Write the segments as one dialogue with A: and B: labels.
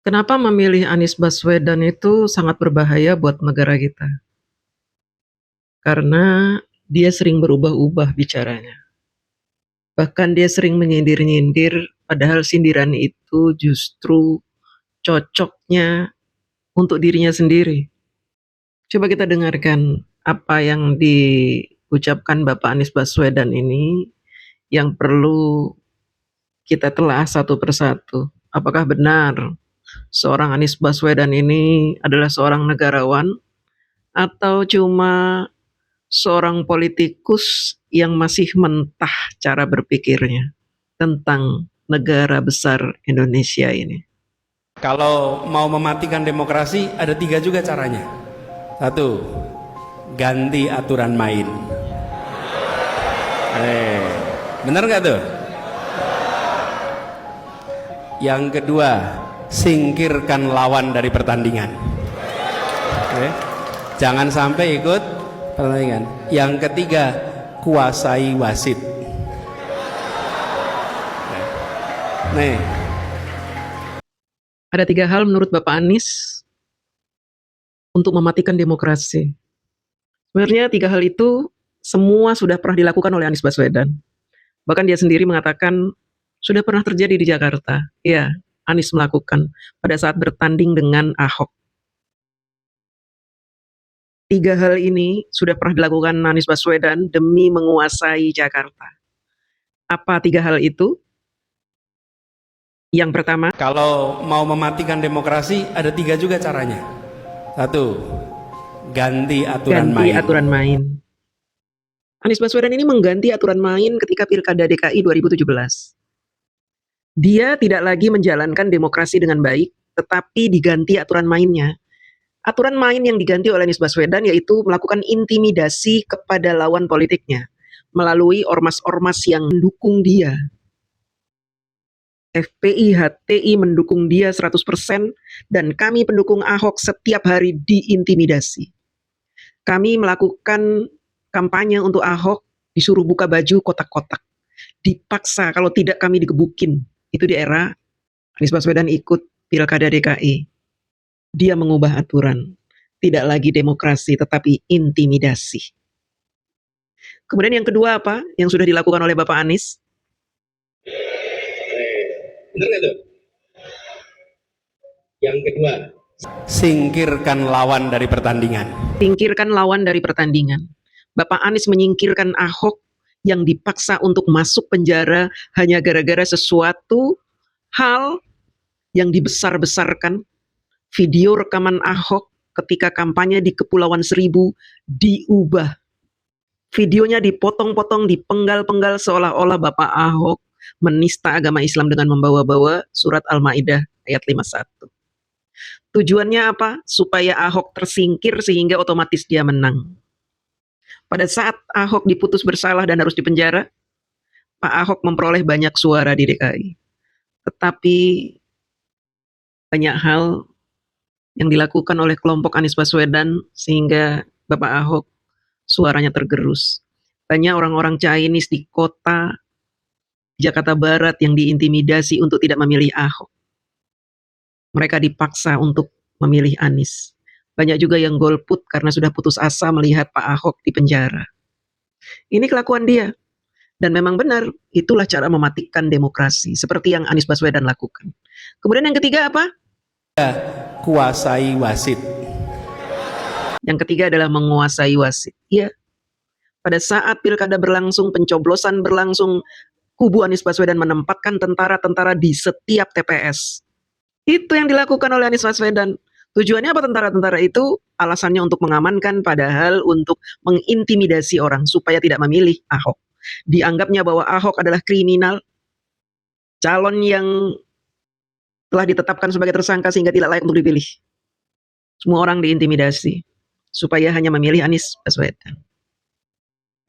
A: Kenapa memilih Anies Baswedan itu sangat berbahaya buat negara kita? Karena dia sering berubah-ubah bicaranya. Bahkan dia sering menyindir-nyindir, padahal sindiran itu justru cocoknya untuk dirinya sendiri. Coba kita dengarkan apa yang diucapkan Bapak Anies Baswedan ini yang perlu kita telah satu persatu. Apakah benar seorang Anies Baswedan ini adalah seorang negarawan atau cuma seorang politikus yang masih mentah cara berpikirnya tentang negara besar Indonesia ini?
B: Kalau mau mematikan demokrasi ada tiga juga caranya. Satu, ganti aturan main. Bener nggak tuh? Yang kedua, singkirkan lawan dari pertandingan. Jangan sampai ikut pertandingan. Yang ketiga, kuasai wasit. Nih,
A: Ada 3 hal menurut Bapak Anies untuk mematikan demokrasi. Sebenarnya 3 hal itu semua sudah pernah dilakukan oleh Anies Baswedan. Bahkan dia sendiri mengatakan sudah pernah terjadi di Jakarta. Ya, Anies melakukan pada saat bertanding dengan Ahok. 3 hal ini sudah pernah dilakukan Anies Baswedan demi menguasai Jakarta. Apa 3 hal itu? Yang pertama,
B: kalau mau mematikan demokrasi ada tiga juga caranya. Satu, ganti aturan
A: ganti
B: main.
A: aturan main. Anies Baswedan ini mengganti aturan main ketika Pilkada DKI 2017. Dia tidak lagi menjalankan demokrasi dengan baik, tetapi diganti aturan mainnya. Aturan main yang diganti oleh Anies Baswedan yaitu melakukan intimidasi kepada lawan politiknya melalui ormas-ormas yang mendukung dia. FPI, HTI mendukung dia 100% dan kami pendukung Ahok setiap hari diintimidasi. Kami melakukan kampanye untuk Ahok, disuruh buka baju kotak-kotak. Dipaksa, kalau tidak kami digebukin. Itu di era Anies Baswedan ikut Pilkada DKI. Dia mengubah aturan. Tidak lagi demokrasi, tetapi intimidasi. Kemudian yang kedua apa yang sudah dilakukan oleh Bapak Anies?
B: Benar nggak tuh? Yang kedua, singkirkan lawan dari pertandingan.
A: Singkirkan lawan dari pertandingan. Bapak Anies menyingkirkan Ahok yang dipaksa untuk masuk penjara hanya gara-gara sesuatu hal yang dibesar-besarkan. Video rekaman Ahok ketika kampanye di Kepulauan Seribu diubah. Videonya dipotong-potong, dipenggal-penggal seolah-olah Bapak Ahok menista agama Islam dengan membawa-bawa surat Al-Maidah ayat 51. Tujuannya apa? Supaya Ahok tersingkir sehingga otomatis dia menang. Pada saat Ahok diputus bersalah dan harus dipenjara, Pak Ahok memperoleh banyak suara di DKI. Tetapi banyak hal yang dilakukan oleh kelompok Anies Baswedan sehingga Bapak Ahok suaranya tergerus. Banyak orang-orang Chinese di kota Jakarta Barat yang diintimidasi untuk tidak memilih Ahok. Mereka dipaksa untuk memilih Anies. Banyak juga yang golput karena sudah putus asa melihat Pak Ahok di penjara. Ini kelakuan dia. Dan memang benar, itulah cara mematikan demokrasi, seperti yang Anies Baswedan lakukan. Kemudian yang ketiga apa?
B: Kuasai wasit.
A: Yang ketiga adalah menguasai wasit. Ya, pada saat pilkada berlangsung, pencoblosan berlangsung, kubu Anies Baswedan menempatkan tentara-tentara di setiap TPS. Itu yang dilakukan oleh Anies Baswedan. Tujuannya apa tentara-tentara itu? Alasannya untuk mengamankan, padahal untuk mengintimidasi orang supaya tidak memilih Ahok. Dianggapnya bahwa Ahok adalah kriminal, calon yang telah ditetapkan sebagai tersangka sehingga tidak layak untuk dipilih. Semua orang diintimidasi supaya hanya memilih Anies Baswedan.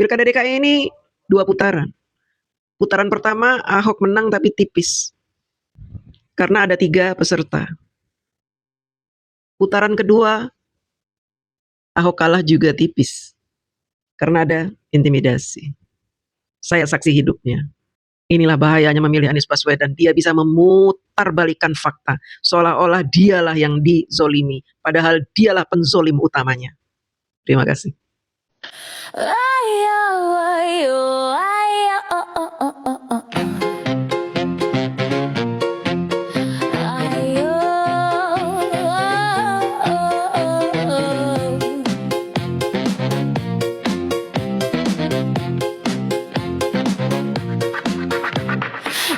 A: Pilkada DKI ini 2 putaran. Putaran pertama Ahok menang tapi tipis karena ada 3 peserta. Putaran kedua Ahok kalah juga tipis karena ada intimidasi. Saya saksi hidupnya. Inilah bahayanya memilih Anies Baswedan. Dia bisa memutarbalikkan fakta, seolah-olah dialah yang dizolimi, padahal dialah penzolim utamanya. Terima kasih.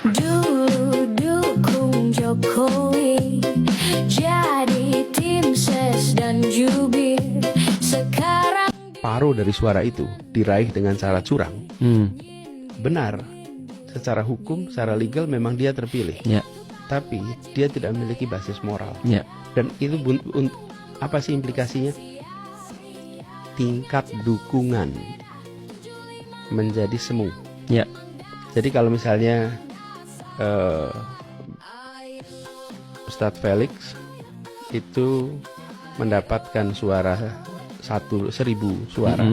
C: Dulu dukung Jokowi, jadi tim ses dan jubir. Sekarang
B: Paruh dari suara itu diraih dengan cara curang. Benar, secara hukum, secara legal memang dia terpilih.
D: Ya.
B: Tapi dia tidak memiliki basis moral.
D: Ya.
B: Dan itu apa sih implikasinya? Tingkat dukungan menjadi semu.
D: Ya.
B: Jadi kalau misalnya Ustadz Felix itu mendapatkan suara 1.000 suara,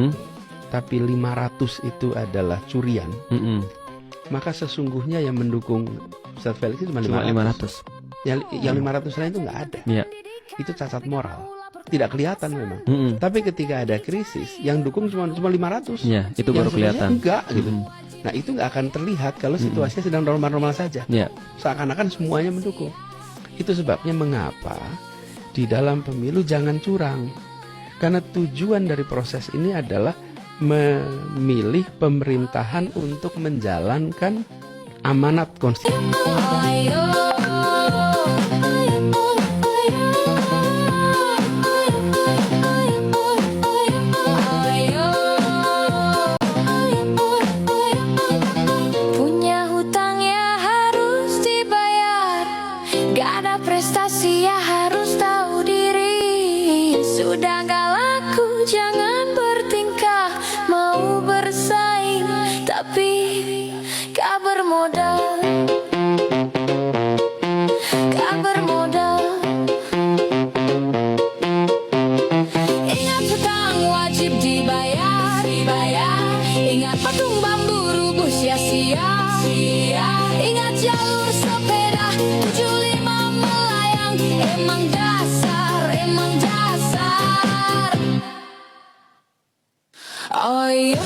B: tapi 500 itu adalah curian, maka sesungguhnya yang mendukung Ustadz Felix itu cuma 500. Yang 500 lain itu nggak ada.
D: Ya.
B: Itu cacat moral, tidak kelihatan memang. Tapi ketika ada krisis, yang dukung cuma 500.
D: Ya, itu baru
B: yang
D: kelihatan.
B: Enggak gitu. Nah itu nggak akan terlihat kalau situasinya sedang normal-normal saja.
D: Ya.
B: Seakan-akan semuanya mendukung. Itu sebabnya mengapa di dalam pemilu jangan curang. Karena tujuan dari proses ini adalah memilih pemerintahan untuk menjalankan amanat konstitusi.
C: punya hutang ya harus dibayar, gak ada prestasi ya harus tahu diri. Sudah gak laku jangan bertingkah, mau bersaing tapi gak bermodal. Gak bermodal. Ingat hutang wajib dibayar, ingat patung bambu rubuh sia-sia, ingat jalur sepeda 75 melayang. Emang dasar. Oh iya.